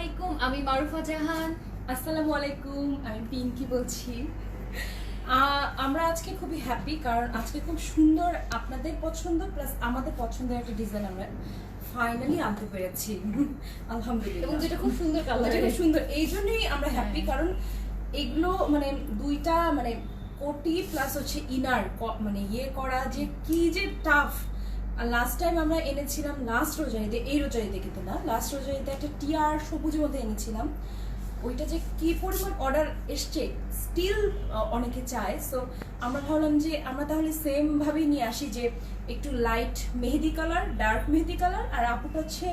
আলাইকুম, আমি মারুফা জাহান। আসসালামু আলাইকুম, আমি পিঙ্কি বলছি। আমরা আজকে খুবই হ্যাপি, কারণ আজকে খুব সুন্দর আপনাদের পছন্দ প্লাস আমাদের পছন্দের একটা ডিজাইন আমরা ফাইনালি আনতে পেরেছি আলহামদুলিল্লাহ। এবং যেটা খুব সুন্দর কালার, খুব সুন্দর, এই জন্যই আমরা হ্যাপি, কারণ এগুলো মানে দুইটা মানে কোটি প্লাস হচ্ছে ইনার মানে ইয়ে করা যে কি যে টাফ। লাস্ট টাইম আমরা এনেছিলাম লাস্ট রোজারিতে, এই রোজারিতে কিন্তু না, লাস্ট রোজারিতে একটা টিয়ার সবুজের মধ্যে এনেছিলাম। ওইটা যে কি পরিমাণ অর্ডার এসছে, স্টিল অনেকে চায়। সো আমরা ভাবলাম যে আমরা তাহলে সেম ভাবেই নিয়ে আসি, যে একটু লাইট মেহেদি কালার, ডার্ক মেহেদি কালার, আর আপুটা হচ্ছে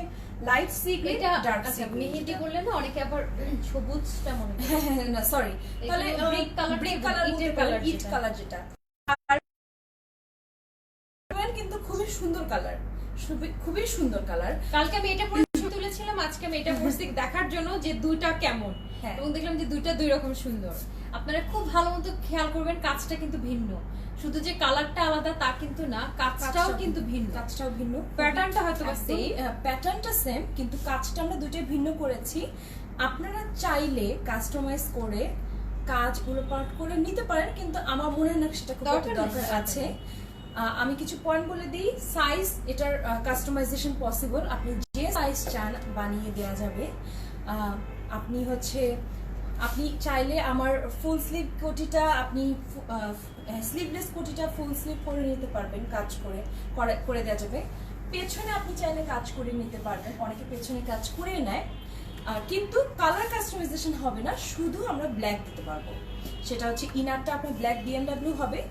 light sea green, dark sea green. মেহেদি করলে না অনেকে আবার সবুজটা মনে করে। হ্যাঁ না সরি, তাহলে ব্রিক কালার, ইট কালার যেটা, কিন্তু খুবই সুন্দর কালার, খুবই সুন্দর কালার। কালকে আমি এটা পরে ছবি তুলেছিলাম, আজকে আমি এটা পরছি দেখার জন্য যে দুইটা কেমন, এবং দেখলাম যে দুইটা দুই রকম সুন্দর। আপনারা খুব ভালো মতো খেয়াল করবেন, কাজটা কিন্তু ভিন্ন, শুধু যে কালারটা আলাদা তা কিন্তু না, কাজটাও কিন্তু ভিন্ন। কাজটাও ভিন্ন, প্যাটার্নটা হয়তো সেম, প্যাটার্নটা সেম, কিন্তু কাজটা আমরা দুইটাই ভিন্ন করেছি। আপনারা চাইলে কাস্টমাইজ করে কাজগুলো পার্ট করে নিতে পারেন, কিন্তু আমার মনে হয় না সেটা খুব দরকার আছে। আমি কিছু পয়েন্ট বলে দিই। সাইজ, এটার কাস্টমাইজেশন পসিবল, আপনি যে সাইজ চান বানিয়ে দেওয়া যাবে। আপনি চাইলে আমার ফুল স্লিভ কোটিটা, আপনি স্লিভলেস কোটিটা ফুল স্লিভ করে নিতে পারবেন, কাজ করে দেওয়া যাবে। পেছনে আপনি চাইলে কাজ করে নিতে পারবেন, অনেকে পেছনে কাজ করে নেয়, কিন্তু কালার কাস্টমাইজেশন হবে না, শুধু আমরা ব্ল্যাক দিতে পারবো। সেটা হচ্ছে ইনারটা আপনার ব্ল্যাক বিএমডব্লিউ হবে,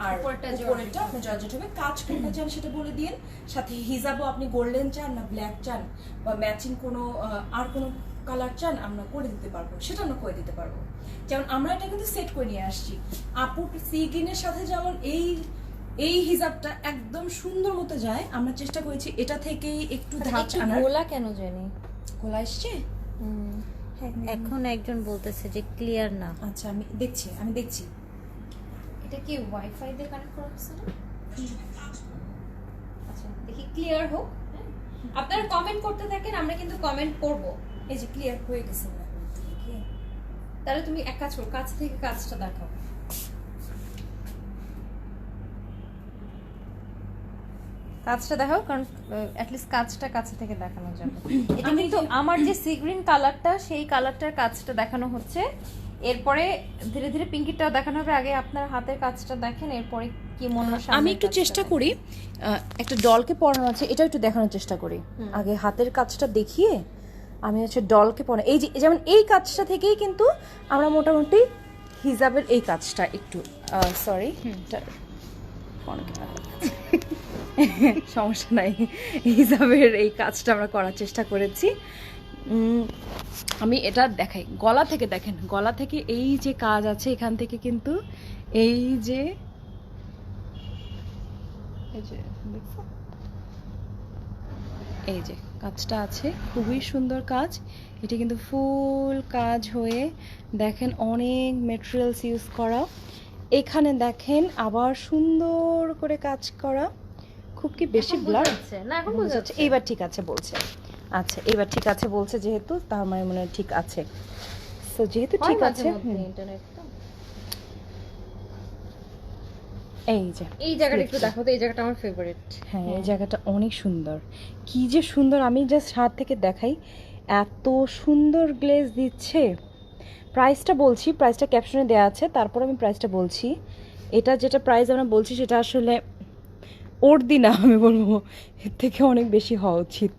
আর উপরেরটা আপনার জর্জেট হবে। কাজ কোনটা চান সেটা বলে দিন, সাথে হিজাবও আপনি গোল্ডেন চান না ব্ল্যাক চান, বা ম্যাচিং কোনো আর কোনো কালার চান, আমরা করে দিতে পারবো, সেটা আমরা করে দিতে পারবো। যেমন আমরা এটা কিন্তু সেট করে নিয়ে আসছি, আপু সি গ্রিনের সাথে যেমন এই হিজাবটা একদম সুন্দর মতো যায়, আমরা চেষ্টা করেছি এটা থেকেই একটু ধাঁচ আনার। গোলা কেন জানি গোলা এসছে, এখন একজন বলতেছে যে ক্লিয়ার না। আচ্ছা আমি দেখছি। এটা কি ওয়াইফাই দিয়ে কানেক্ট করা হচ্ছে না? আচ্ছা দেখি ক্লিয়ার হোক। আপনারা কমেন্ট করতে থাকেন, আমরা কিন্তু কমেন্ট করব। এই যে ক্লিয়ার হয়ে গেছে না, তাহলে তুমি এক কাজ করো, কাছ থেকে কাজটা দেখাও। কাজটা দেখাও, কারণ অ্যাটলিস্ট কাজটা কাছে থেকে দেখানো যাবে। এটা কিন্তু আমার যে সি গ্রিন কালারটা, সেই কালারটার কাজটা দেখানো হচ্ছে, এরপরে ধীরে ধীরে পিঙ্কিটা দেখানো হবে। আগে আপনার হাতের কাজটা দেখেন, এরপরে কি মনে হয়। আমি একটু চেষ্টা করি, একটা ডলকে পরানো আছে, এটাও একটু দেখানোর চেষ্টা করি। আগে হাতের কাজটা দেখিয়ে আমি হচ্ছে ডলকে পরানো, এই যে যেমন এই কাজটা থেকেই কিন্তু আমরা মোটামুটি হিজাবের এই কাজটা একটু সরি সমস্যা নাই, হিজাবের এই কাজটা আমরা করার চেষ্টা করেছি। আমি এটা দেখাই, গলা থেকে দেখেন, গলা থেকে এই যে কাজ আছে, এখান থেকে কিন্তু এই যে এই যে কাজটা আছে, খুবই সুন্দর কাজ। এটা কিন্তু ফুল কাজ হয়ে দেখেন, অনেক মেটেরিয়ালস ইউজ করা, এখানে দেখেন আবার সুন্দর করে কাজ করা। খুব কি বেশি ব্লার না? এখন বোঝা যাচ্ছে। এইবার ঠিক আছে বলছে, আচ্ছা এইবার ঠিক আছে বলছে, যেহেতু তার মানে মনে হয় ঠিক আছে। সো যেহেতু ঠিক আছে, এই যে এই জায়গাটা একটু দেখো তো, এই জায়গাটা আমার ফেভারিট। হ্যাঁ এই জায়গাটা অনেক সুন্দর, কি যে সুন্দর, আমি জাস্ট হাত থেকে দেখাই, এত সুন্দর গ্লেজ দিচ্ছে। প্রাইসটা বলছি, প্রাইসটা ক্যাপশনে দেওয়া আছে, তারপর আমি প্রাইসটা বলছি। এটা যেটা প্রাইস আমরা বলছি সেটা আসলে ওর্দি না, আমি বলবো এর থেকে অনেক বেশি হওয়া উচিত,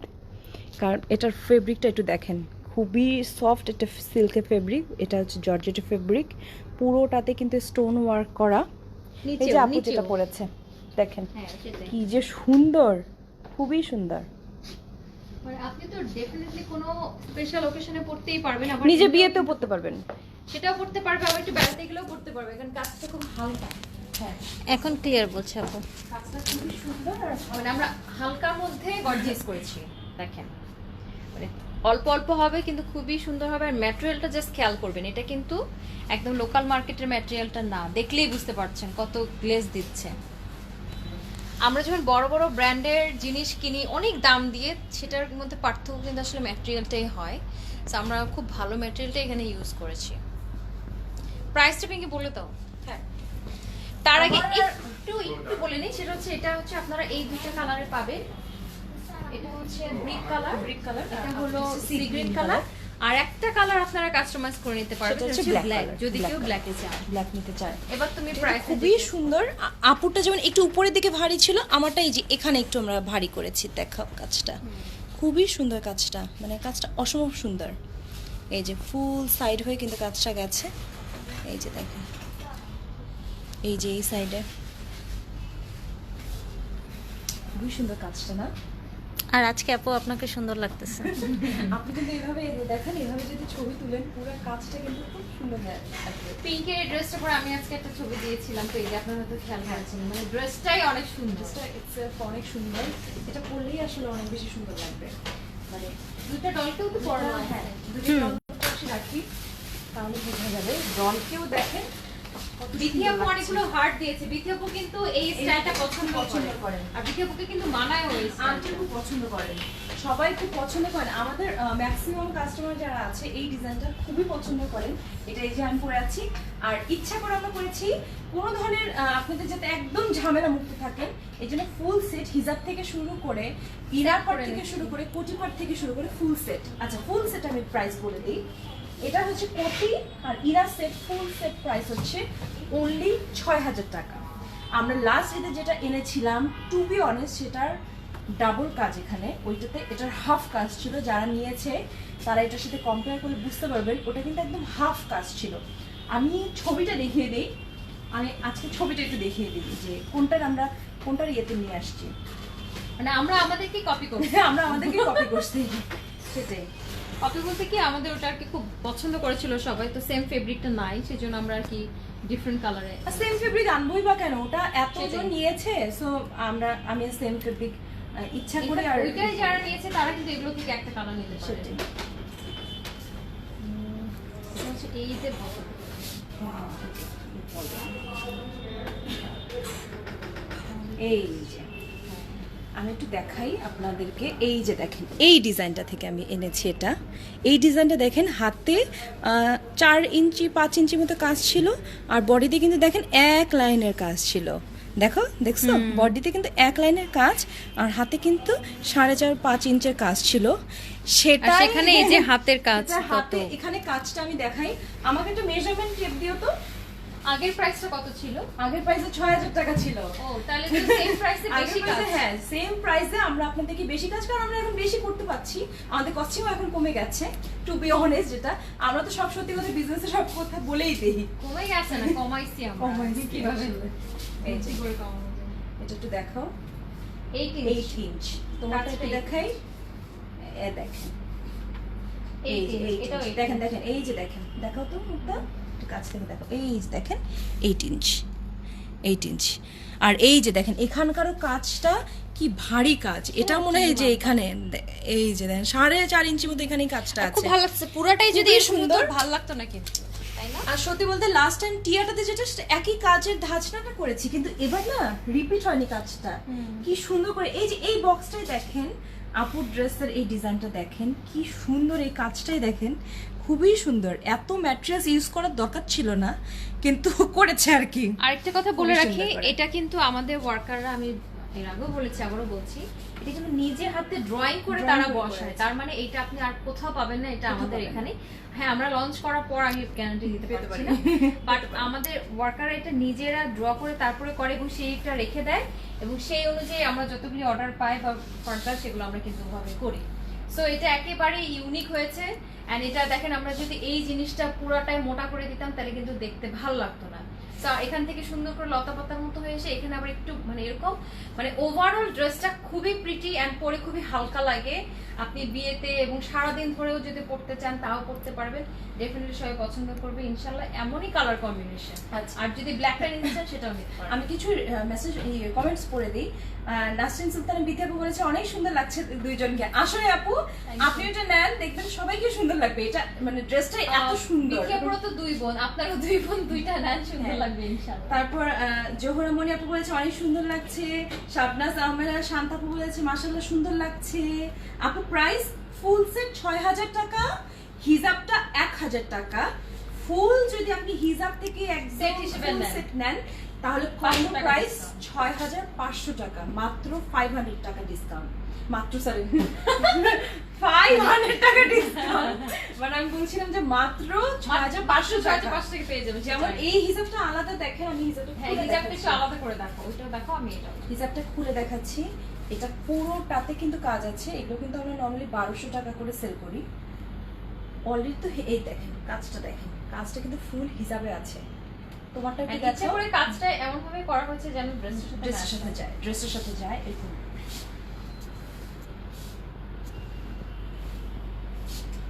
কারণ এটার ফেব্রিকটা একটু দেখেন, খুবই সফট একটা সিল্কের ফেব্রিক। এটা হচ্ছে জর্জেটের ফেব্রিক, পুরোটাতে কিন্তু স্টোন ওয়ার্ক করা। এই যে আপু যেটা পরেছে দেখেন, কি যে সুন্দর, খুবই সুন্দর। মানে আপনি তো ডেফিনেটলি কোনো স্পেশাল অকেশনে পড়তেই পারবেন, আবার নিজে বিয়েতেও পড়তে পারবেন, সেটাও পড়তে পারবে, আবার একটু বেড়াতে গেলেও পড়তে পারবে, কারণ কাজটা খুব হালকা। হ্যাঁ এখন ক্লিয়ার বলছে আপু, কাজটা খুবই সুন্দর। আর মানে আমরা হালকার মধ্যে গর্জিয়াস করেছি, দেখেন মানে অল্প অল্প হবে কিন্তু খুবই সুন্দর হবে। আর ম্যাটেরিয়ালটা জাস্ট খেয়াল করবেন, এটা কিন্তু একদম লোকাল মার্কেটের ম্যাটেরিয়ালটা না, দেখলেই বুঝতে পারছেন কত গ্লেজ দিচ্ছে। আমরা যখন বড় বড় ব্র্যান্ডের জিনিস কিনি অনেক দাম দিয়ে, সেটার মধ্যে পার্থক্য কিন্তু আসলে ম্যাটেরিয়ালটাই হয়। সো আমরা খুব ভালো ম্যাটেরিয়ালটা এখানে ইউজ করেছি। প্রাইসটা পিঙ্কি বলে দাও। হ্যাঁ, তার আগে আমার- একটু বলে নিই, সেটা হচ্ছে এটা হচ্ছে আপনারা এই দুইটা কালারে পাবেন। এটা হচ্ছে ব্রিক কালার, এটা হলো সি গ্রিন কালার, আর একটা কালার আপনারা কাস্টমাইজ করে নিতে পারবেন, সেটা হচ্ছে হচ্ছে black ব্ল্যাক, color, যদি black কেউ color। ব্ল্যাকে চান। ব্ল্যাক নিতে চায়। এবার তুমি প্রাইস খুবই সুন্দর। আপুরটা যেমন একটু উপরের দিকে ভারী ছিল, আমারটা এই যে এখানে একটু আমরা ভারী করেছি। দেখো কাজটা খুবই সুন্দর, কাজটা মানে কাজটা অসম্ভব সুন্দর। এই যে ফুল সাইড হয়ে কিন্তু কাজটা গেছে, এই যে দেখেন, এই যে এই সাইডে খুবই সুন্দর কাজটা না? আর আজকে আপু আপনাকে সুন্দর লাগতেছে। আপনি কিন্তু এইভাবে এই যে দেখেন, এইভাবে যদি ছবি তুলেন পুরো কাজটা কিন্তু খুব সুন্দর লাগবে। পিঙ্কের এই ড্রেসটা পরে আমি আজকে একটা ছবি দিয়েছিলাম, তো এই যে আপনারা হয়তো খেয়াল করেছেন, মানে ড্রেসটাই অনেক সুন্দর। ড্রেসটা ইটসেলফ অনেক সুন্দর, এটা পরলেই আসলে অনেক বেশি সুন্দর লাগবে। মানে দুইটা ডলকেও তো বড় দুইটা, আছে। হ্যাঁ, দুইটা ডল পাশে রাখি তাহলে বোঝা যাবে। ডলকেও দেখেন বিথি আপু অনেকগুলো হার্ট দিয়েছে। বিথি আপু কিন্তু এই স্টাইলটা পছন্দ করেন, আর বিথি আপুকে কিন্তু মানায় ওই আন্টি খুব পছন্দ করেন, সবাই খুব পছন্দ করেন। আমাদের ম্যাক্সিমাম কাস্টমার যারা আছে এই ডিজাইনটা খুবই পছন্দ করেন। এটা এই যে আমি পরে আছি, আর ইচ্ছা করে আমরা করেছি কোনো ধরনের আপনাদের যাতে একদম ঝামেলা মুক্ত থাকেন, এই জন্য ফুল সেট হিজাব থেকে শুরু করে ইনার পার্ট থেকে শুরু করে কোটি পার্ট থেকে শুরু করে ফুল সেট। আচ্ছা, ফুল সেট আমি প্রাইস বলে দিই। এটা হচ্ছে কোটি আর inner set, full set price হচ্ছে অনলি ৬,০০০ টাকা। আমরা লাস্ট ঈদে যেটা এনেছিলাম, টু বি অনেস্ট সেটার ডাবল কাজ এখানে, ওইটাতে এটার হাফ কাজ ছিল। যারা নিয়েছে তারা এটার সাথে কম্পেয়ার করলে বুঝতে পারবেন, ওটা কিন্তু একদম হাফ কাজ ছিল। আমি ছবিটা দেখিয়ে দিই, আমি আজকে ছবিটা একটু দেখিয়ে দিই যে কোনটার ইয়েতে নিয়ে আসছি। মানে আমরা আমাদেরকে কপি করছি। আমরা আমাদেরকে কপি করছি, সেটাই। কপি বলতে কি, আমাদের ওটা আর কি খুব পছন্দ করেছিল সবাই, তো সেম ফেব্রিকটা নাই, সেজন্য আমরা আর কি ডিফারেন্ট কালারে। সেম ফেব্রিক আনবই বা কেন, ওটা এতজন সেটাই। নিয়েছে, সো আমি সেম ফেব্রিক ইচ্ছা করে আর ওইটাই যারা নিয়েছে তারা কিন্তু এগুলো থেকে একটা কালার নিতে পারে। সেটাই। এটা হচ্ছে এই যে এই যে আমি একটু দেখাই আপনাদেরকে, এই যে দেখেন এই ডিজাইনটা থেকে আমি এনেছি এটা। এই ডিজাইনটা দেখেন, হাতে 4 ইঞ্চি 5 ইঞ্চি মতো কাজ ছিল, আর বডিতে কিন্তু দেখেন এক লাইনের কাজ ছিল। দেখছো বডিতে কিন্তু এক লাইনের কাজ, আর হাতে কিন্তু 4.5-5 ইঞ্চের কাজ ছিল। সেটা সেখানে এই যে হাতের কাজ কত। এখানে কাজটা আমি দেখাই, আমাকে একটু মেজারমেন্ট টেপ দিও তো। আগের প্রাইসটা কত ছিল? আগের প্রাইসে 6,000 টাকা ছিল। ও, তাহলে তো সেম প্রাইসে বেশি কাজ। হ্যাঁ, সেম প্রাইসে আমরা আপনাদেরকে বেশি কাজ, কারণ আমরা এখন বেশি করতে পারছি, আমাদের কস্টিংও এখন কমে গেছে। টু বি অনেস্ট, যেটা আমরা তো সব সত্যি কথা বিজনেসে সব কথা বলেই দেই। কমে গেছে না, কমাইছি আমরা। কমাইছি কিভাবে? এই যে কি করে কমাবো? এটা একটু দেখাও, 8 8 ইঞ্চ। তোমারটা একটু কাজটা দেখাই, দেখেন এই 8 যে ইঞ্চ, 8 এটাও ইঞ্চ। 8 দেখেন এই যে দেখেন, দেখাও তো মুখটা একটু কাছ থেকে দেখো, এই যে দেখেন 8 ইঞ্চ, 8 ইঞ্চ। আর এই যে দেখেন এখানকারও কাজটা কি ভারী কাজ, এটা মনে হয় যে এখানে এই যে দেখেন 4.5 ইঞ্চি মতো এখানে কাজটা আছে। খুব ভালো লাগছে, পুরোটাই যদি খুবই সুন্দর সুন্দর। ভালো লাগতো না কিন্তু, তাই না? আর সত্যি বলতে লাস্ট টাইম টিয়াটাতে যেটা সেটা একই কাজের ধাঁচনাটা করেছি, কিন্তু এবার না রিপিট হয়নি কাজটা। কি সুন্দর করে এই যে এই বক্সটাই দেখেন, আপুর ড্রেসের এই ডিজাইনটা দেখেন, কি সুন্দর এই কাজটাই দেখেন, খুবই সুন্দর। এত ম্যাটেরিয়ালস ইউজ করার দরকার ছিল না, কিন্তু করেছে আর কি। আরেকটা কথা বলে খুবই রাখি, সুন্দর করে। এটা কিন্তু আমাদের ওয়ার্কাররা, আমি এর আগেও বলেছি আবারও বলছি, এটা কিন্তু নিজের হাতে ড্রয়িং করে Drawing তারা করে বসায়, করেছে। তার মানে এটা আপনি আর কোথাও পাবেন না, এটা কোথাও আমাদের পাবেন না। এখানে। হ্যাঁ, আমরা লঞ্চ করার পর আমি গ্যারান্টি দিতে পেতে পারছি পারি না, বাট আমাদের ওয়ার্কাররা এটা নিজেরা ড্র করে তারপরে করে এবং সেইটা রেখে দেয়, এবং সেই অনুযায়ী আমরা যতগুলি অর্ডার পাই বা ফার্দার সেগুলো আমরা কিন্তু ওভাবে করি। সো এটা একেবারে ইউনিক হয়েছে। এন্ড এটা দেখেন, আমরা যদি এই জিনিসটা পুরাটাই মোটা করে দিতাম তাহলে কিন্তু দেখতে ভালো লাগতো না। সো এখান থেকে সুন্দর করে লতা পাতার মতো হয়ে এসে এখানে আবার একটু মানে এরকম, মানে ওভারঅল ড্রেসটা খুবই প্রিটি অ্যান্ড পরে খুবই হালকা লাগে। আপনি বিয়েতে এবং সারাদিন ধরেও যদি পড়তে চান তাও পড়তে পারবেন, ডেফিনেটলি সবাই পছন্দ করবে ইনশাল্লাহ। এমনই কালার কম্বিনেশন। আচ্ছা। আর যদি ব্ল্যাকটা নিতে চান সেটাও নিতে পারেন। আমি কিছু মেসেজ কমেন্টস পড়ে দিই। নাসরিন সুলতান বিথি আপু বলেছে অনেক সুন্দর লাগছে দুইজনকে। আসলে আপু আপনি এটা নেন, দেখবেন সবাইকে সুন্দর লাগবে। এটা মানে ড্রেসটা এত সুন্দর। বিথি আপুরও তো 2 বোন, আপনারও 2 বোন, দুইটা নেন, সুন্দর হ্যাঁ। লাগবে ইনশাল্লাহ। তারপর জোহরা মনি আপু বলেছে অনেক সুন্দর লাগছে। শাবনাজ আহমেদা শান্ত আপু বলেছে মাশাআল্লাহ সুন্দর লাগছে। আপু প্রাইস ফুল সেট 6,000 টাকা, হিজাবটা 1000 টাকা। ফুল যদি আপনি হিজাব থেকে একদম Set হিসেবে ফুল নেন। সেট নেন তাহলে 500 কম্বো টাকা প্রাইস discount। 6500 টাকা, মাত্র 500 টাকা ডিসকাউন্ট, মাত্র সরি 500 টাকা ডিসকাউন্ট। মানে আমি বলছিলাম যে মাত্র 6500 টাকা। 5 থেকে পেয়ে যাবেন। যেমন এই হিজাবটা আলাদা, দেখেন আমি হিজাবটা হ্যাঁ, খুলে হিজাবটা দেখাচ্ছি। একটু আলাদা করে দেখো, ওইটা দেখো, আমি এটা। হিজাবটা খুলে দেখাচ্ছি। এটা পুরোটাতে কিন্তু কাজ আছে। এগুলো কিন্তু আমরা নরমালি 1200 টাকা করে সেল করি। অলরেডি তো এই দেখেন কাজটা, দেখেন কাজটা কিন্তু ফুল হিজাবে আছে। তোমারটা একটু আর ইচ্ছে দেখো, করে কাজটা এমন ভাবে করা হয়েছে যেন ড্রেসের সাথে ড্রেসের match সাথে হয়। যায়, ড্রেসের সাথে যায় এরকম।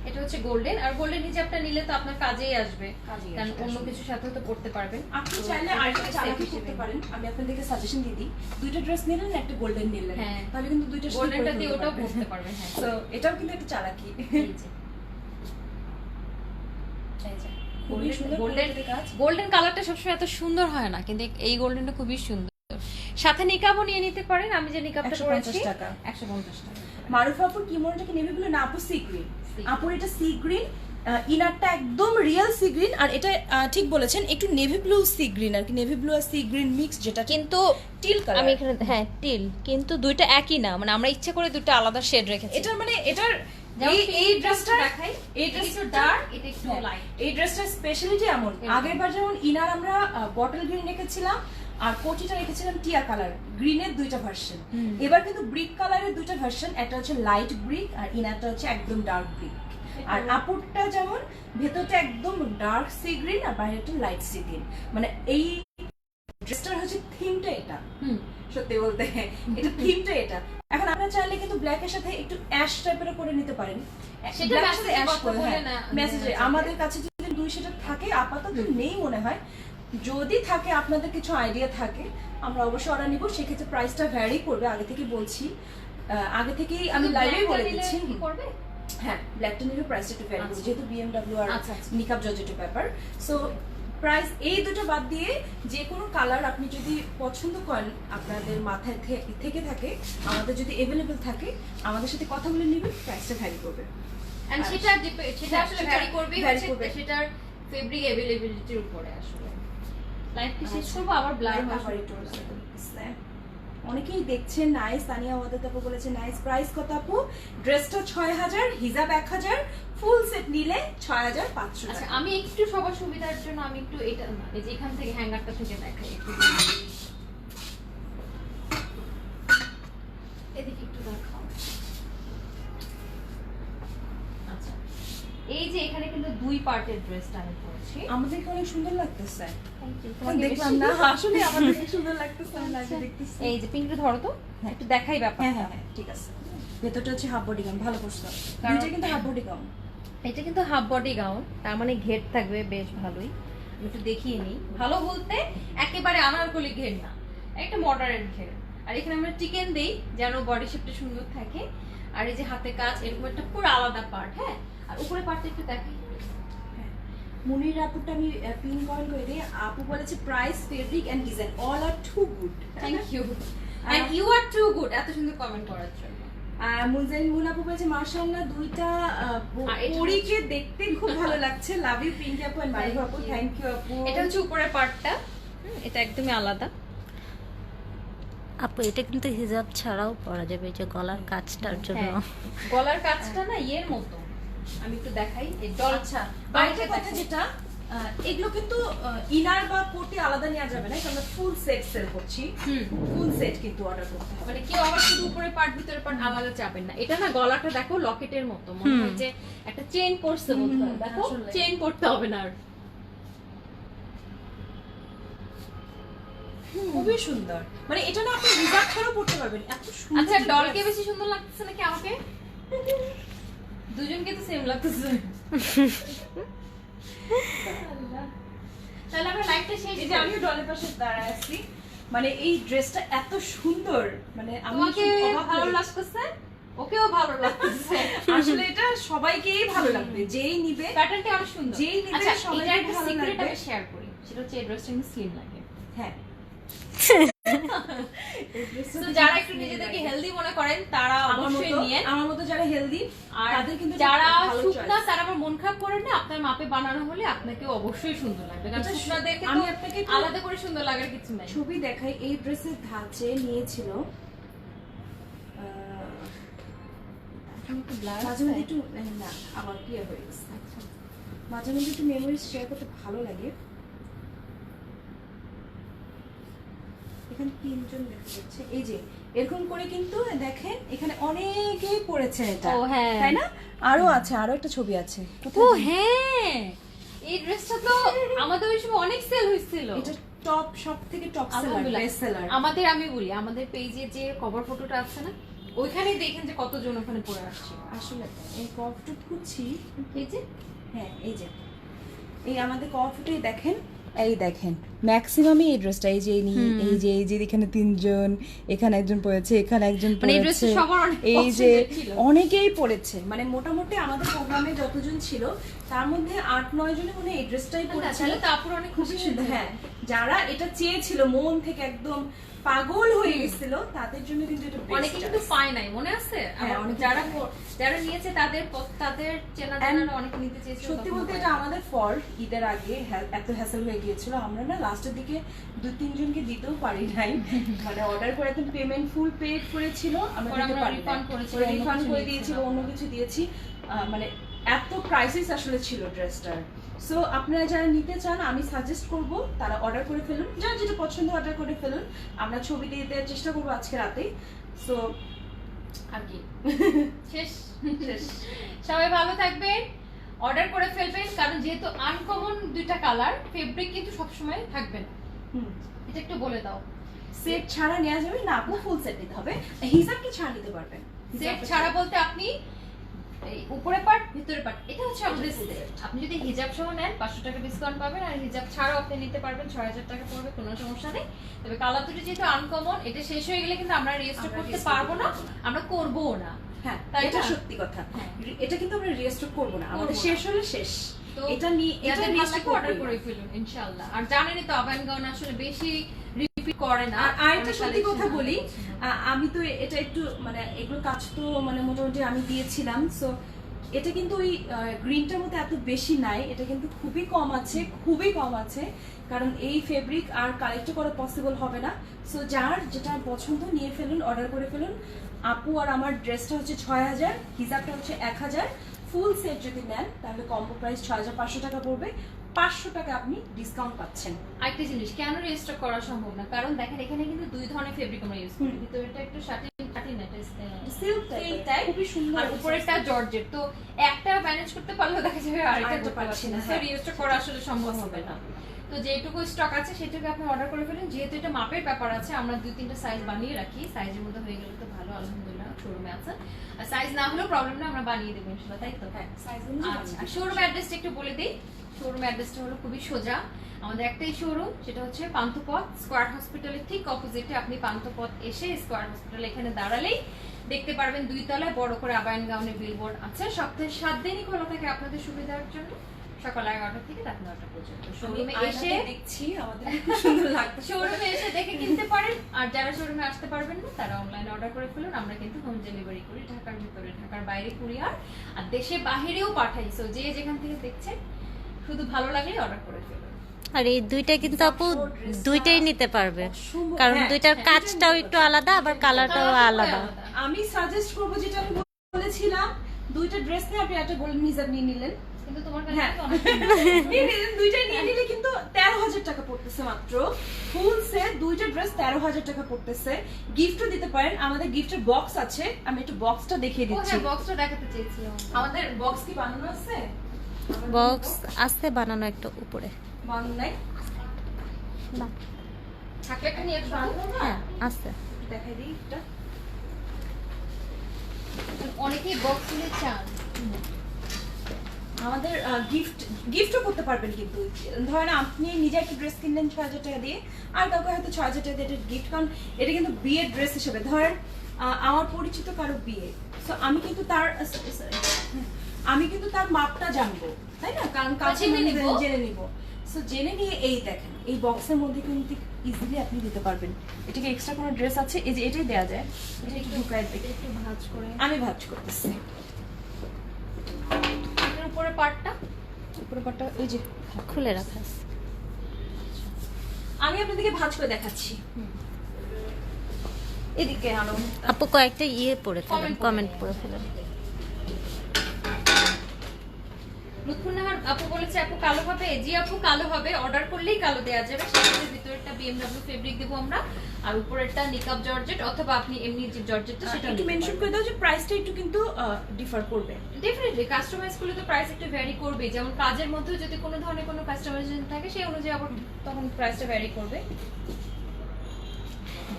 এটা হচ্ছে গোল্ডেন, আর গোল্ডেন হিজাবটা নিলে তো আপনার কাজেই আসবে, কাজেই কারণ আসবে, অন্য আসবে। কিছুর সাথে তো পড়তে পারবেন। আপনি তো চাইলে এটা আরেকটা set চালাকি হিসেবে করতে পারেন। আমি আপনাদেরকে সাজেশন দিয়ে দিই, দুইটা ড্রেস নিলেন একটা গোল্ডেন নিলেন, হ্যাঁ। তাহলে কিন্তু দুইটা গোল্ডেনটা দিয়ে ওটাও পড়তে পারবেন। হ্যাঁ, সো এটাও কিন্তু একটা চালাকি। এই যে খুবই সুন্দর গোল্ডেন গোল্ডেন কাজ। গোল্ডেন কালারটা সবসময় এত সুন্দর হয় না, কিন্তু এই গোল্ডেনটা খুবই সুন্দর। সাথে নিকাবও নিয়ে নিতে পারেন। আমি যে নিকাবটা 150 করেছি টাকা। 150 টাকা। মারুফা আপুর কি মনটাকে নেভি ব্লু না আপু সি গ্রিন? Sea আপুর এটা সি গ্রিন, ইনারটা একদম রিয়েল সি গ্রিন, আর এটা ঠিক বলেছেন একটু নেভি ব্লু সি গ্রিন, আর কি নেভি ব্লু আর সি গ্রিন মিক্স, যেটা কিন্তু টিল কালার। আমি এখানে হ্যাঁ টিল, কিন্তু দুইটা একই না, মানে আমরা ইচ্ছে করে দুইটা আলাদা শেড রেখেছি। এটার মানে এটার যেমন এই ড্রেসটা দেখাই, এই এটা একটু ড্রেসটা ডার্ক, এটা একটু লাইট। এই ড্রেসটার স্পেশালিটি এমন, এরকম। আগেরবার যেমন ইনার আমরা বটল গ্রিন রেখেছিলাম আর কোটিটা রেখেছিলাম টিয়া কালার, গ্রিনের দুইটা ভার্সন। এবার কিন্তু ব্রিক কালারের দুইটা ভার্সন, একটা হচ্ছে লাইট ব্রিক আর ইনারটা হচ্ছে একদম ডার্ক ব্রিক। আর আপুরটা যেমন ভেতরটা একদম ডার্ক সি গ্রিন আর বাইরেটা লাইট সি গ্রিন, মানে এই ড্রেসটার হচ্ছে থিমটা এটা। সত্যি বলতে এটা থিমটা এটা। এখন আপনারা চাইলে কিন্তু ব্ল্যাকের সাথে একটু অ্যাশ টাইপের করে নিতে পারেন। সেটা Black এর message সাথে ash কথা করে, বলে হ্যাঁ, না- message এ। না- আমাদের কাছে যদি দুই সেটা থাকে, আপাতত নেই মনে হয়। যদি থাকে, আপনাদের কিছু আইডিয়া থাকে, আমরা অবশ্যই অর্ডার নিব। সেক্ষেত্রে প্রাইসটা ভ্যারি করবে, আগে থেকে বলছি। আগে থেকেই আমি লাইভেই বলে দিচ্ছি। কি করবে? হ্যাঁ, ব্ল্যাকটা নিলে প্রাইসটা একটু ভ্যারি করবে, আচ্ছা। যেহেতু বিএমডব্লিউ আর আচ্ছা, আচ্ছা। নিকাব জর্জেটের ব্যাপার। সো প্রাইস এই দুটো বাদ দিয়ে যে কোনো কালার আপনি যদি পছন্দ করেন, আপনাদের মাথায় থেকে থাকে, আমাদের যদি অ্যাভেলেবল থাকে, আমাদের সাথে কথা বলে নেবেন, প্রাইসটা ভ্যারি করবে। And সেটা সেটা হ্যাঁ, আসলে সেটা ভ্যারি করবে vary করবে। সেটার ফেব্রিক অ্যাভেলেবিলিটির উপরে আসলে। লাইভ কি শেষ করবো, আবার ব্লার আবার হয় একটু snap। অনেকেই দেখছেন, নাইস। তানিয়া আমাদের আপু বলেছে নাইস। প্রাইস কত আপু? ড্রেসটা 6000, হিজাব 1000, ফুল সেট নিলে 6500 আচ্ছা, টাকা। আমি একটু সবার সুবিধার জন্য আমি একটু এটা না, এই যে এখান থেকে হ্যাঙ্গারটা থেকে দেখাই একটু। এদিকে একটু দেখাও। আচ্ছা, এই যে এখানে কিন্তু দুই পার্টের ড্রেসটা আমি পরেছি। আমাদেরকে অনেক সুন্দর লাগতেছে। Thank you. দেখলাম না, আসলে আমাদের সুন্দর লাগতেছে, আমি লাইভে দেখতেছি। এই যে পিঙ্কটা ধরো তো, একটু দেখাই ব্যাপার। হ্যাঁ হ্যাঁ হ্যাঁ, ঠিক আছে। ভেতরটা হচ্ছে হাফ বডি গাউন, ভালো করছো। কারণ- দুইটা কিন্তু হাফ বডি গাউন। এটা কিন্তু হাফ বডি গাউন, তার মানে ঘের থাকবে বেশ ভালোই। আমি একটু দেখিয়ে নিই। ভালো বলতে একেবারে আনারকলি ঘের না, একটা মডারেট ঘের। আর এখানে আমরা চিকেন দেই যেন বডি শেপটা সুন্দর থাকে। আর এই যে হাতে কাজ, এরকম একটা পুরো আলাদা পার্ট। হ্যাঁ, আর উপরে পার্টটা একটু দেখাই। মুনির আপুটা আমি পিন কমেন্ট করে দিই। আপু বলেছে price, fabric and design all are too good. Thank you, and you are too good এত সুন্দর কমেন্ট করার জন্য। মুনজাইন মুন আপু বলেছে মাশাআল্লাহ, দুইটা এটা পরীকে দেখতে খুব ভালো লাগছে। লাভ ইউ পিঙ্কি আপু এন্ড মারিফা আপু, Thank you. থ্যাংক ইউ আপু। এটা হচ্ছে উপরের পার্টটা, এটা একদমই আলাদা। আপু এটা কিন্তু হিজাব ছাড়াও পরা যাবে, এই যে গলার কাজটার জন্য। হ্যাঁ, গলার কাজটা না ইয়ের মতো, আমি একটু দেখাই। এই ডল আচ্ছা, আরেকটা কথা যেটা, এগুলো কিন্তু ইনার বা কোটি আলাদা নেওয়া যাবে না, আমরা ফুল সেট সেল করছি। ফুল সেট কিন্তু অর্ডার করতে হবে। মানে কেউ আবার শুধু উপরে পার্ট ভিতরে পার্ট আলাদা চাবেন না। এটা না গলাটা দেখো লকেটের মতো, মনে হয় যে একটা চেইন পড়ছে বলতে হবে। দেখো আসলে। চেইন পড়তে হবে না আর। খুবই সুন্দর, মানে এটা না আপনি হিজাব ছাড়াও পড়তে পারবেন, এত সুন্দর। আচ্ছা, একটা ডলকে dress। বেশি সুন্দর লাগতেছে নাকি আমাকে? দুজনকে তো সেম লাগতেছে। তাহলে আমরা লাইভটা শেষ এই যে আমিও ডলের পাশে দাঁড়ায় আছি, মানে এই ড্রেসটা এত সুন্দর, মানে আমি তোমাকে খুব অবাক ভালো হয়ে- লাগতেছে, ওকেও ভালো লাগতেছে। আসলে এটা সবাইকেই ভালো লাগবে, যেই নিবে। প্যাটার্নটা অনেক সুন্দর। যেই নিবে আচ্ছা, সবাইকে এটার একটা ভালো সিক্রেট লাগবে। আমি শেয়ার করি, সেটা হচ্ছে এই ড্রেসটা কিন্তু স্লিম লাগে। হ্যাঁ, তো যারা একটু একটু নিজেদেরকে হেলদি মনে করেন তারা অবশ্যই নিয়ে, আমার মতো যারা হেলদি আর তাদের কিন্তু যারা ভালো শুকনা choice। তারা আবার মন খারাপ করেন না, আপনার মাপে বানানো হলে আপনাকে অবশ্যই সুন্দর লাগবে, কারণ এটা শুকনাদেরকে আমি তো আপনাকে একটু আলাদা করে সুন্দর লাগার কিছু নাই। ছবি দেখাই। এই ড্রেসের ধাঁচে নিয়েছিল মাঝে মধ্যে একটু না আমার কি হয়ে গেছে, মাঝে মধ্যে একটু মেমোরিজ শেয়ার করতে ভালো লাগে। এখানে 3 জন দেখা যাচ্ছে, এই যে এরকম করে কিন্তু দেখেন এখানে অনেকেই পড়েছে এটা, ও হ্যাঁ। তাই না? আরো আছে, আরো একটা ছবি আছে। ও হ্যাঁ, এই ড্রেসটা তো আমাদের ওই সময় অনেক সেল হয়েছিল। এটা টপ, সব থেকে টপ সেলার, আলহামদুলিল্লাহ। Best seller. আমাদের আমি বলি আমাদের পেজে যে কভার ফটোটা আছে না, ওইখানে দেখেন যে কতজন ওখানে পড়ে আসছে। আসলে এই কফটা খুঁজছি, এই যে হ্যাঁ এই যে এই আমাদের কফটাই দেখেন, এই দেখেন ম্যাক্সিমামই এই ড্রেসটা, এই যে এই যে এখানে 3 জন, এখানে একজন পড়েছে, এখানে একজন মানে এই ড্রেসটা পড়েছে, সবার অনেক এই যে পছন্দের ছিল। অনেকেই পড়েছে। মানে মোটামুটি আমাদের প্রোগ্রামে যতজন ছিল তার মধ্যে 8-9 জনে মনে হয় এই ড্রেসটাই পড়েছিল। তাহলে তো আপুর অনেক খুবই সুন্দর। হ্যাঁ, যারা এটা চেয়েছিল মন থেকে একদম পাগল হয়ে গেছিল তাদের জন্য কিন্তু এটা অনেকে কিন্তু পায় নাই, মনে আছে? হ্যাঁ, আমার অনেকে যারা পায় যারা নিয়েছে তাদের তাদের চেনা জানারা অনেকে নিতে চেয়েছিল। সত্যি তখন বলতে পায় এটা নাই। আমাদের ফল্ট। ঈদের আগে এত হ্যাসেল হয়ে গিয়েছিল, আমরা না লাস্টের দিকে 2-3 জনকে দিতেও পারি নাই। মানে অর্ডার করে একদম পেমেন্ট ফুল পেড করেছিল, আমরা পরে দিতে আমরা পারি refund করেছি, নাই, অন্য রিফান্ড কিছু করে নিয়েছি দিয়েছি না। বা অন্য কিছু দিয়েছি। মানে এত ক্রাইসিস আসলে ছিল ড্রেসটার। সো আপনারা যারা নিতে চান আমি সাজেস্ট করব তারা অর্ডার করে ফেলুন, যার যেটা পছন্দ অর্ডার করে ফেলুন। আমরা ছবি দিয়ে দেওয়ার চেষ্টা করবো আজকে রাতে। সো আর কি শেষ। শেষ। সবাই ভালো থাকবেন, অর্ডার করে ফেলবেন, কারণ যেহেতু আনকমন দুইটা কালার, ফেব্রিক কিন্তু সবসময় থাকবে না, হুম, এটা একটু বলে দাও। সেট ছাড়া নেওয়া যাবে না আপু, ফুল সেট নিতে হবে। হিসাবটা ছাড়া নিতে পারবেন। সেট ছাড়া বলতে আপনি এই উপরে পার্ট ভিতরে পার্ট, এটা হচ্ছে আমাদের full সেট। set। আপনি যদি হিজাব সহ নেন 500 টাকা ডিসকাউন্ট পাবেন, আর হিজাব ছাড়াও আপনি নিতে পারবেন 6000 টাকা পড়বে, কোনো সমস্যা নেই। তবে কালার দুটো যেহেতু আনকমন, এটা শেষ হয়ে গেলে কিন্তু আমরা রিস্টক আমরা করতে restock পারবো না, করবো না। আমরা করবোও না। হ্যাঁ, তাই এটা না? সত্যি কথা। হ্যাঁ। এটা কিন্তু আমরা রিস্টক করব না, আমাদের করবো শেষ না। হলে শেষ। তো এটা নিয়ে এটা যাদের ভালো রিস্টক লাগে অর্ডার করে ফেলুন ইনশাআল্লাহ। আর জানেনই তো আবান গাউন আসলে বেশি রিপিট করে না। আর একটা অনেক সত্যি কথা collection বলি, আমাদের পছন্দ। আমি তো এটা একটু মানে এগুলো কাজ তো মানে মোটামুটি আমি দিয়েছিলাম। সো এটা কিন্তু ওই গ্রিনটার মধ্যে এত বেশি নাই, এটা কিন্তু খুবই কম আছে, খুবই কম আছে। কারণ এই ফেব্রিক আর কালেক্ট করা পসিবল হবে না। সো যার যেটা পছন্দ নিয়ে ফেলুন, অর্ডার করে ফেলুন। আপু আর আমার ড্রেসটা হচ্ছে 6000, হিজাবটা হচ্ছে 1000। ফুল সেট যদি নেন তাহলে কম্বো প্রাইস 6500 টাকা পড়বে। 500 টাকা আপনি ডিসকাউন্ট পাচ্ছেন। আরেকটা জিনিস কেন রেজিস্টার করা সম্ভব না, কারণ দেখেন এখানে কিন্তু দুই ধরনের ফেব্রিক আমরা ইউজ করি। ভিতরেটা একটু শাটিন না, সিল্ক টাইপ, খুবই সুন্দর। আর উপরেরটা জর্জেট। তো একটা ম্যানেজ করতে পারলে দেখা যাবে আরেকটা আরেকটা করতে পারছি না, হ্যাঁ। রেজিস্টার করা আসলে সম্ভব হবে না। তো যেটুকু স্টক আছে সেটুকু আপনি অর্ডার করে ফেলুন। যেহেতু এটা মাপের ব্যাপার আছে, আমরা 2-3টা সাইজ বানিয়ে রাখি, সাইজের মধ্যে হয়ে গেলে তো ভালো, আলহামদুলিল্লাহ শোরুমে আছে। আর সাইজ না হলেও প্রবলেম না, আমরা বানিয়ে দেবো ইনশাআল্লাহ, তাই তো? হ্যাঁ, সাইজ আচ্ছা, শোরুম অ্যাড্রেসটা একটু বলে দিই। শোরুম অ্যাড্রেসটা হলো খুবই সোজা, আমাদের একটাই শোরুম, সেটা হচ্ছে পান্থপথ স্কয়ার হসপিটালের ঠিক অপোজিটে। আপনি পান্থপথ এসে স্কয়ার হসপিটাল এখানে দাঁড়ালেই দেখতে পারবেন 2 তলায় বড় করে আবায়ন গাউনের বিলবোর্ড আছে। সপ্তাহে 7 দিনই খোলা থাকে আপনাদের সুবিধার জন্য, সকাল 11টা থেকে রাত 9টা পর্যন্ত। শোরুমে এসে দেখছি আমাদের খুব সুন্দর লাগছে। শোরুমে এসে দেখে কিনতে পারেন। আর যারা শোরুমে আসতে পারবেন না তারা অনলাইনে অর্ডার করে ফেলুন। আমরা কিন্তু হোম ডেলিভারি করি, ঢাকার ভিতরে, ঢাকার বাইরে কুরিয়ার, আর দেশে বাহিরেও পাঠাই। সো যে যেখান থেকে দেখছেন শুধু ভালো লাগলে অর্ডার করে ফেলুন। আর এই দুইটা কিন্তু আপু দুইটাই নিতে পারবে, অসম্ভব। কারণ হ্যাঁ, দুইটার হ্যাঁ, কাজটাও একটু আলাদা, আবার কালারটাও আলাদা। আমি সাজেস্ট করবো যেটা আমি বলেছিলাম, দুইটা ড্রেস নিয়ে আপনি একটা গোল্ডেন হিজাব নিয়ে নিলেন। কিন্তু তোমার কাছে হ্যাঁ। তো অনেক নিয়ে নিলেন, দুইটা নিয়ে নিলে কিন্তু 13000 টাকা পড়তেছে মাত্র। ফুল সেট দুইটা ড্রেস 13000 টাকা পড়তেছে। গিফটও দিতে পারেন, আমাদের গিফটের বক্স আছে, আমি একটু বক্সটা দেখিয়ে ও দিচ্ছি। হ্যাঁ, বক্সটা দেখাতে চেয়েছিলাম। আমাদের বক্স কি বানানো আছে? বক্স আছে বানানো একটা উপরে। বানানো নাই? না, থাকলে একটা নিয়ে আসবো। বানানো না? হ্যাঁ আছে। দেখাই দিই এটা। অনেকেই বক্স নিয়ে চান। আমাদের গিফটও করতে পারবেন কিন্তু। ধরেন আপনি নিজে একটা ড্রেস কিনলেন 6000 টাকা দিয়ে, আর কাউকে হয়তো 6000 টাকা দিয়ে এটা গিফট, কারণ এটা কিন্তু বিয়ের ড্রেস হিসেবে। ধরেন আমার পরিচিত কারো বিয়ে, সো আমি কিন্তু তার মাপটা জানবো, তাই না? কারণ কাছে জেনে নিবো। জেনে নিব। সো জেনে নিয়ে এই দেখেন এই বক্সের মধ্যে কিন্তু ইজিলি আপনি দিতে পারবেন। এটাকে এক্সট্রা কোনো ড্রেস আছে, এই যে এটাই দেওয়া যায়, এটা একটু ঢুকায় দিই, একটু ভাঁজ করে আমি ভাঁজ করতেছি। এটার উপরে পার্টটা উপরে পাটটা ওই যে খুলে রাখা আছে। আমি আপনাদেরকে ভাঁজ করে দেখাচ্ছি। এদিকে আনো। আপু কয়েকটা ইয়ে পড়ে ফেলেন, Comment করে কমেন্ট নিন। পড়ে ফেলেন। লুৎফুন্নাহার আপু বলেছে আপু কালো হবে, জি আপু কালো হবে, অর্ডার করলেই কালো দেওয়া যাবে। সেক্ষেত্রে ভিতরেরটা BMW ফেব্রিক দেবো আমরা, আর উপরেরটা নিকাব জর্জেট, অথবা আপনি এমনি যে জর্জেটটা সেটা একটু মেনশন করে দাও যে প্রাইসটা একটু কিন্তু ডিফার করবে। ডেফিনেটলি কাস্টমাইজ করলে তো প্রাইস একটু ভ্যারি করবে, যেমন কাজের মধ্যেও যদি কোনো ধরনের কোনো কাস্টমাইজেশন থাকে সেই অনুযায়ী আবার তখন প্রাইসটা ভ্যারি করবে।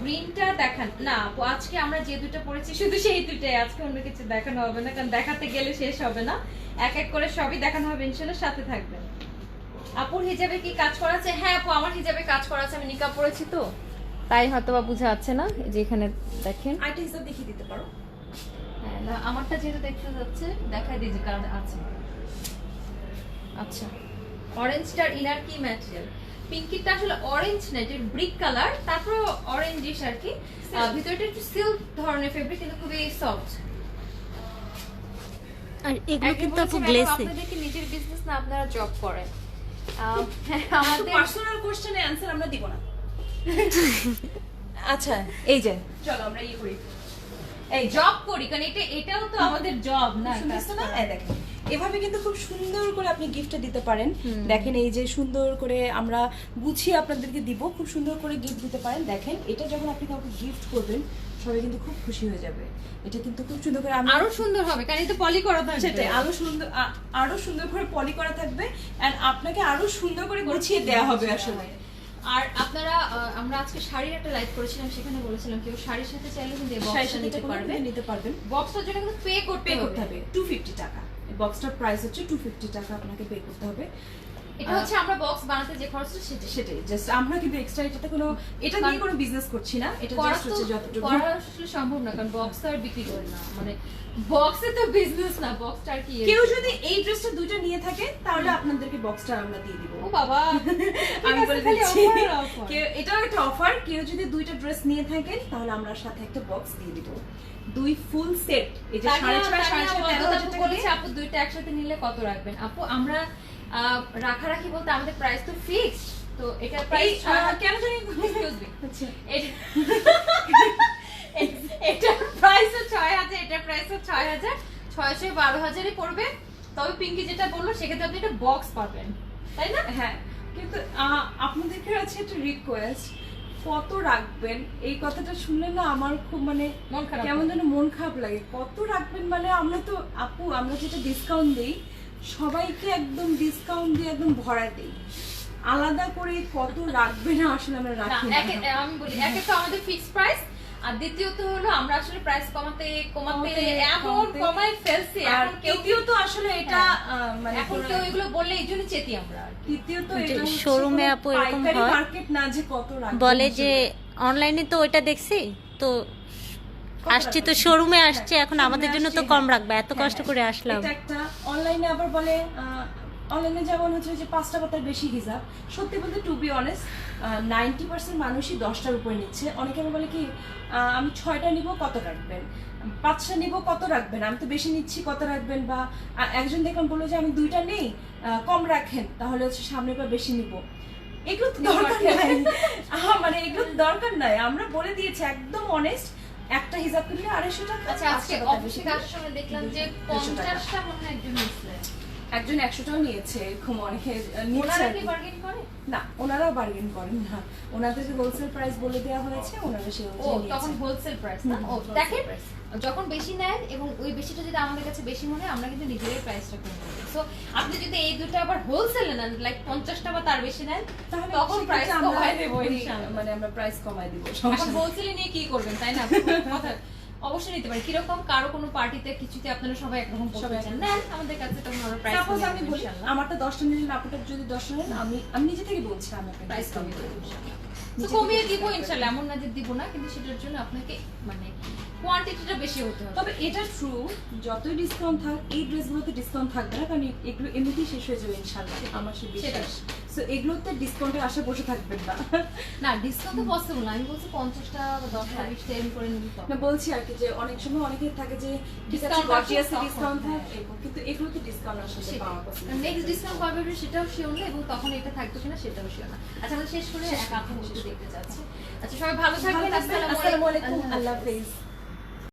গ্রিনটা দেখান না আপু, আজকে আমরা যে দুটো পড়েছি শুধু সেই দুটোই, আজকে অন্য কিছু দেখানো হবে না, কারণ দেখাতে গেলে শেষ হবে না, এক এক করে সবই দেখানো হবে, ইনশাআল্লাহ সাথে থাকবেন। আপুর হিজাবে কি কাজ করা আছে? হ্যাঁ আপু আমার হিজাবে কাজ করা আছে, আমি নিকাব পরেছি তো তাই হয়তো বা বোঝা যাচ্ছে না, এই যে এখানে দেখেন। আইটা হিসাব দেখিয়ে দিতে পারো। হ্যাঁ না আমারটা যেহেতু দেখতে যাচ্ছে দেখাই দিই যে কালার আছে। আচ্ছা অরেঞ্জটার ইনার কি ম্যাটেরিয়াল? পিঙ্কিটা আসলে অরেঞ্জ না, এটা ব্রিক কালার, তারপর অরেঞ্জিশ আর কি, ভিতরটা একটু সিল্ক ধরনের ফেব্রিক, কিন্তু খুবই সফট। আর এগুলো কিন্তু আপু গ্লেসি। আপনাদের কি নিজের বিজনেস না আপনারা জব করেন? আমাদের পার্সোনাল কোশ্চেনের অ্যানসার আমরা দিব না। আচ্ছা এই যে চলো আমরা ইয়ে করি, এই জব করি, কারণ এটাও তো আমাদের জব না। শুনছো না? এই দেখেন এভাবে কিন্তু খুব সুন্দর করে আপনি গিফটটা দিতে পারেন। দেখেন এই যে সুন্দর করে আমরা গুছিয়ে আপনাদেরকে দিব, খুব সুন্দর করে গিফট দিতে পারেন। দেখেন এটা যখন আপনি কাউকে গিফট করবেন সবাই কিন্তু খুব খুশি হয়ে যাবে। এটা কিন্তু খুব সুন্দর করে আরো সুন্দর হবে, কারণ এটা পলি করা থাকবে। সেটাই, আরো সুন্দর করে পলি করা থাকবে, এন্ড আপনাকে আরো সুন্দর করে গুছিয়ে দেওয়া হবে আসলে। আর আপনারা আমরা আজকে শাড়ির একটা লাইভ করেছিলাম, সেখানে বলেছিলাম কেউ শাড়ির সাথে চাইলে কিন্তু এই বক্সটা নিতে পারবে। বক্সটার জন্য কিন্তু পে করতে হবে 250 টাকা। এই বক্সটার প্রাইস হচ্ছে 250 টাকা আপনাকে পে করতে হবে। এটা হচ্ছে আমরা বক্স বানাতে যে খরচটা সেটাই জাস্ট আমরা কিন্তু এক্সট্রা এটাতে কোনো এটা নিয়ে কোনো বিজনেস করছি না, এটা করা জাস্ট হচ্ছে যতটুকু করা আসলে সম্ভব না, কারণ বক্স তো আর বিক্রি করে না, মানে বক্সে তো বিজনেস না, বক্সটা আর কি। কেউ যদি এই ড্রেসটা দুটো নিয়ে থাকে তাহলে আপনাদেরকে বক্সটা আমরা দিয়ে দিব। ও বাবা আমি বলে দিচ্ছি, offer। কেউ এটাও একটা অফার, কেউ যদি দুইটা ড্রেস নিয়ে থাকেন তাহলে আমরা সাথে একটা বক্স দিয়ে দিব, দুই ফুল সেট। এই যে 6.5 আপু বলেছে আপু দুইটা একসাথে নিলে কত রাখবেন? আপু আমরা রাখারাখি বলতে আমাদের প্রাইস তো ফিক্সড, তো এটা প্রাইস কেন জানি এক্সকিউজ মি, আচ্ছা এটার প্রাইস 6000, এটার প্রাইস 6000, 600 12,000-ই পড়বে। তবে পিঙ্কি যেটা বললো সেক্ষেত্রে আপনি একটা বক্স পাবেন, তাই না? হ্যাঁ, কিন্তু আপনাদেরকে আছে একটা রিকোয়েস্ট, কত রাখবেন এই কথাটা শুনলে না আমার খুব মানে মন খারাপ কেমন যেন মন খারাপ লাগে। কত রাখবেন মানে আমরা তো আপু আমরা যেটা ডিসকাউন্ট দেই সবাইকে একদম ডিসকাউন্ট দিয়ে একদম ভরা দেই, আলাদা করে কত রাখবেন আসলে আমরা রাখি না। আমি বলি একে তো আমাদের ফিক্সড প্রাইস, আর দ্বিতীয়ত হলো আমরা আসলে প্রাইস কমাতে এমন কমাই ফেলছি, আর এখন কেউ তৃতীয়ত আসলে এটা মানে এখন কেউ এগুলো বললে এই জন্য চেতি আমরা। তৃতীয়ত এটা হচ্ছে শোরুমে কোনো আপু এরকম পাইকারি হয়, মার্কেট না যে কত রাখবেন বলে আসলে। যে অনলাইনে তো ওইটা দেখছি তো আসছি, তো রাখবেন? শোরুমে আসছে, এখন হ্যাঁ, আমাদের জন্য তো আসছি, কম হ্যাঁ। রাখবে, এত কষ্ট করে আসলাম। এটা একটা অনলাইনে আবার বলে অনলাইনে যেমন হচ্ছে যে 5টা পাতার বেশি হিসাব। সত্যি বলতে টু বি অনেস্ট 90% মানুষই 10টার উপরে নিচ্ছে। অনেকে আবার বলে কি আমি 6টা নিব কত রাখবেন, 5টা নিব কত রাখবেন, আমি তো বেশি নিচ্ছি কত রাখবেন। বা একজন দেখলাম বললো যে আমি 2টা নেই কম রাখেন, তাহলে হচ্ছে সামনের বার বেশি নিব। এগুলো তো দরকার নাই, মানে এগুলো দরকার নাই। আমরা বলে দিয়েছি একদম অনেস্ট, একটা হিসাব করলে 250 টাকা। আচ্ছা আজকে অফিসে কাজের সময় দেখলাম যে 50টা মনে হয় একজন নিচ্ছে, একজন 100টাও নিয়েছে, এরকম অনেকে ওনারা কি বার্গেন করে? না, ওনারাও বার্গেন করেন না, ওনাদেরকে হোলসেল প্রাইস বলে দেওয়া হয়েছে, ওনারা সেই ও অনুযায়ী তখন নিয়েছে। হোলসেল প্রাইস না? ও wholesale দেখেন price। যখন বেশি নেন এবং ওই বেশিটা যদি আমাদের কাছে বেশি মনে হয় আমরা কিন্তু নিজেরাই প্রাইসটা কম করি। সো আপনি যদি এই দুটো আবার হোলসেলে নেন লাইক 50টা বা তার বেশি নেন তাহলে তখন সেক্ষেত্রে প্রাইস আমরা কমায় দেবো ইনশাআল্লাহ। মানে আমরা প্রাইস কমায় দিব। এখন হোলসেলে নিয়ে কি করবেন তাই না? কথা অবশ্যই নিতে পারি। কিরকম কারো কোনো পার্টিতে কিছুতে আপনারা সবাই একরকম পড়তে চান নেন আমাদের কাছে, তখন আমরা প্রাইস সাপোজ কমিয়ে আমি দেবো বলি ইনশাআল্লাহ। আমারটা 10টা নিলেন, আপনারটা যদি 10টা নেন, আমি নিজে থেকে বলছি আমি আপনাকে প্রাইস ডিসকাউন্ট কমিয়ে দেবো। দেবো ইনশাআল্লাহ। নিজে তো থেকে কমিয়ে দিব discount ইনশাআল্লাহ, এমন না যে দিব না, কিন্তু সেটার জন্য আপনাকে মানে কোয়ান্টিটিটা বেশি হতে হবে। তবে এটা ট্রু, যতই ডিসকাউন্ট থাক এই ড্রেসগুলোতে ডিসকাউন্ট থাকবে না, কারণ এগুলো এমনিতেই শেষ হয়ে যাবে ইনশাআল্লাহ, আমার সে বিশ্বাস। সো এগুলোতে ডিসকাউন্টের আশা বসে থাকবেন না। না ডিসকাউন্ট তো পসিবল না, আমি বলছি 50টা বা 10টা 20টা এরকম করে নিবি তো। না বলছি আর কি যে অনেক সময় অনেকের থাকে যে Discount গর্জিয়াস আছে, ডিসকাউন্ট তখন, থাকে এরকম, কিন্তু এগুলোতে ডিসকাউন্ট আসলে পাওয়া পসিবল। নেক্সট ডিসকাউন্ট কবে হবে সেটাও শিওর না, এবং তখন এটা থাকবে কিনা সেটাও শিওর না। আচ্ছা আমরা শেষ করে এক আপু দেখতে চাচ্ছি। আচ্ছা সবাই ভালো থাকবেন, আসসালামু আলাইকুম, আল্লাহ হাফেজ।